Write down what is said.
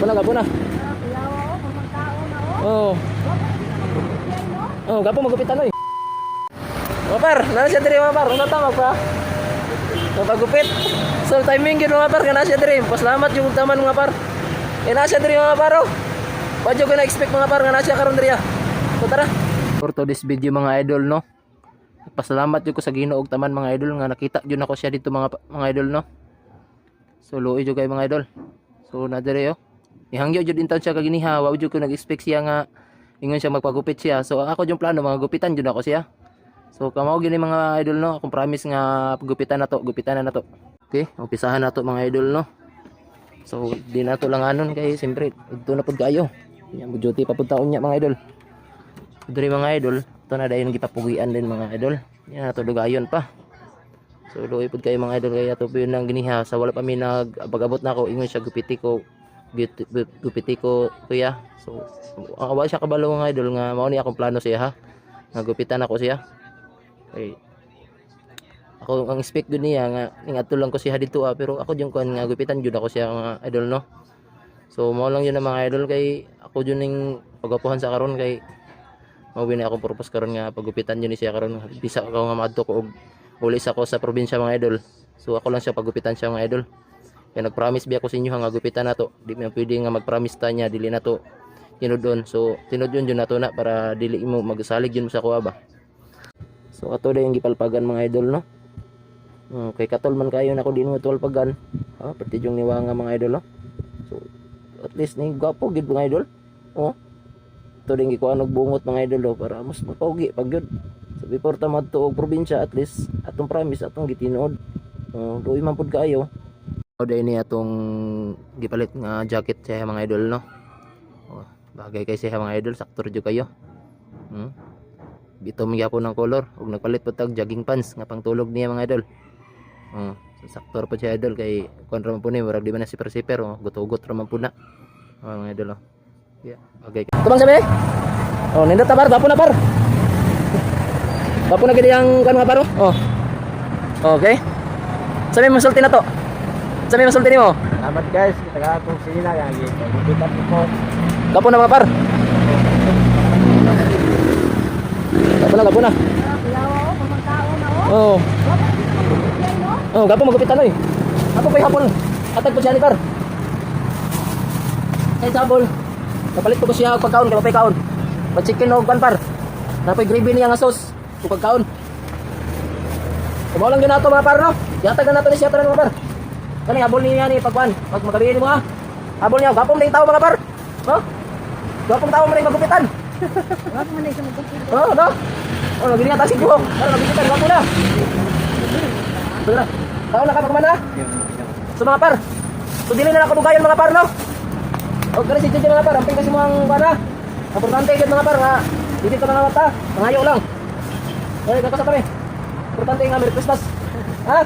Gapo na. Oh. Oh, gapo magupitan oy. Mga par, nana siya diri mga par. Una tama pa. Magpagupit. So timing gid mga par kana siya diri. Pasalamat yung taman mga par. Ina siya diri mga par. Wadyo ko na expect mga par nga na siya karon diri. So tara. For to this video mga idol no. Pasalamat jud ko sa Ginoo og taman mga idol nga nakita jud nako siya dito mga idol no. So luoy jud kay mga idol. So na diri yo. Ihangyo jud intaw siya kaginiha, wa jud ko nag-expect siya nga ingon siya magpagupit siya. So ako yung plano mga gupitan jud ako siya. So kamao gini mga idol no, akong promise nga gupitan na to. Okay, umpisahan na to mga idol no. So di na to lang anon kay siyempre ito na pud kayo. Nya mo duty pa pud taon nya mga idol. Diri mga idol, to na dayon gipapugian din mga idol. Yan na to dugayon pa. So luoy pud kayo mga idol kaya to pud nang giniha sa wala pa mi nagabot na ako ingon siya gupiti ko kuya. So awa siya kabalo mga idol nga mao ni akong plano siya ha. Nga gupitan ako siya. Okay. Ako ang expect gud niya nga ingadto lang ko siya dito pero ako jung kuan nga gupitan jud ako siya mga idol no. So mao lang yun na mga idol kay ako jud ning pagapuhan sa karon kay mao bini akong purpose karon nga pagupitan jud ni siya karon bisa ako nga maadto ko og ulis ako sa probinsya mga idol. So ako lang siya pagupitan siya mga idol. Kaya nag-promise biya ko sa inyo nga gupitan na to. Di man pwede nga mag-promise ta niya dili na to tinudon. So tinudon jud na to na para dili mo magsalig jud mo sa kuha ba. So ato day yung gipalpagan mga idol no. Kay katol man kayo nako di mo tulpagan. Pati yung niwa nga mga idol no. So at least ni gwapo gid mga idol. Ito din gikuha og bungot mga idol para mas mapaugi pag yun. So before ta madto og probinsya at least atong promise atong gitinuod. Duoy man pud kaayo. Day ni atong gipalit nga jacket siya mga idol no. Bagay kay siya mga idol sakto jud kayo. Bitaw mi gyapon ng color ug nagpalit pud tag jogging pants nga pangtulog niya mga idol. So sakto pa siya idol kay kon ra man pud ni murag di man na si siper gutugot ra man pud na. Mga idol Yeah, bagay. Tumang sabi? Nindot ta par, gapo na par. Gapo na gid yang kan mga paro. Okay. Sabi mo sulti na to. Sabi mo sulti nimo. Salamat guys, kita akong sila nga gipitan ko. Gapo na mga par. Gapo na. Gapo magupitan oy. Ako pay hapon. Atag po siya ni par. Kay sabol. Kapalit ko siya og pagkaon kay mapay kaon. Pa chicken og pan par. Napoy gravy niya nga sauce ug pagkaon. Kumaw lang gyud nato mga par no. Yatag na nato ni siya tanan mga par. Kani habol niya ni pagkuan. Pag magabiin mo ha. Habol niya gapom ding tao mga par. Gapom tao man magupitan. Wag man ay sumugupit. No. Gini nga tasig buhok. Para magupitan gapo na. Tara. Tao na ka pagman ha. So mga par. So dili na ako dugayon mga par no. O kani si Jeje mga par, amping kasi mo ang bana. Importante gid mga par nga dili ka mga mata. Mangayo lang. Ay, kakasa kami. Importante nga Merry Christmas. Ha?